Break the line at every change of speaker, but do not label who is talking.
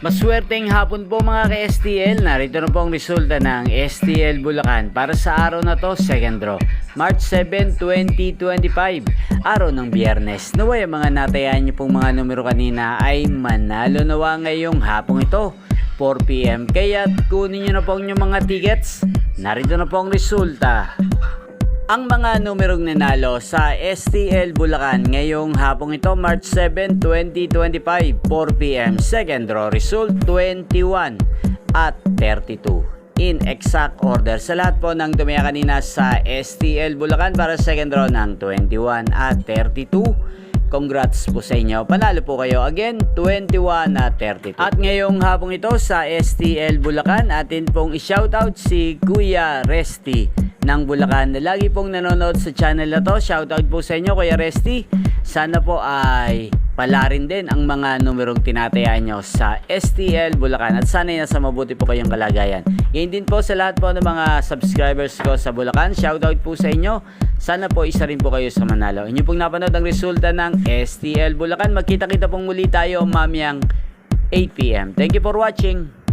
Maswerteng hapon po mga ka-STL. Narito na po ang resulta ng STL Bulacan para sa araw na to, second draw, March 7, 2025, araw ng Biyernes. Naway ang mga natayaan niyo pong mga numero kanina ay manalo nawa ngayong hapong ito, 4 PM. Kaya kunin niyo na po ang inyong mga tickets. Narito na po ang resulta. Ang mga numerong nanalo sa STL Bulacan ngayong hapong ito, March 7, 2025, 4 PM. Second draw result 21 at 32. In exact order sa lahat po ng tumaya kanina sa STL Bulacan para second draw ng 21 at 32. Congrats po sa inyo. Panalo po kayo again, 21 at 32. At ngayong hapong ito sa STL Bulacan, atin pong i-shoutout si Kuya Resty ng Bulacan na lagi pong nanonood sa channel na to. Shoutout po sa inyo Kuya Resty. Sana po ay palarin din ang mga numerong tinatayaan nyo sa STL Bulacan at sana nasa mabuti po kayong kalagayan. Yan din po sa lahat po ng mga subscribers ko sa Bulacan. Shoutout po sa inyo. Sana po isa rin po kayo sa manalo. Inyo pong napanood ang resulta ng STL Bulacan. Magkita-kita pong muli tayo mamayang 8 PM. Thank you for watching.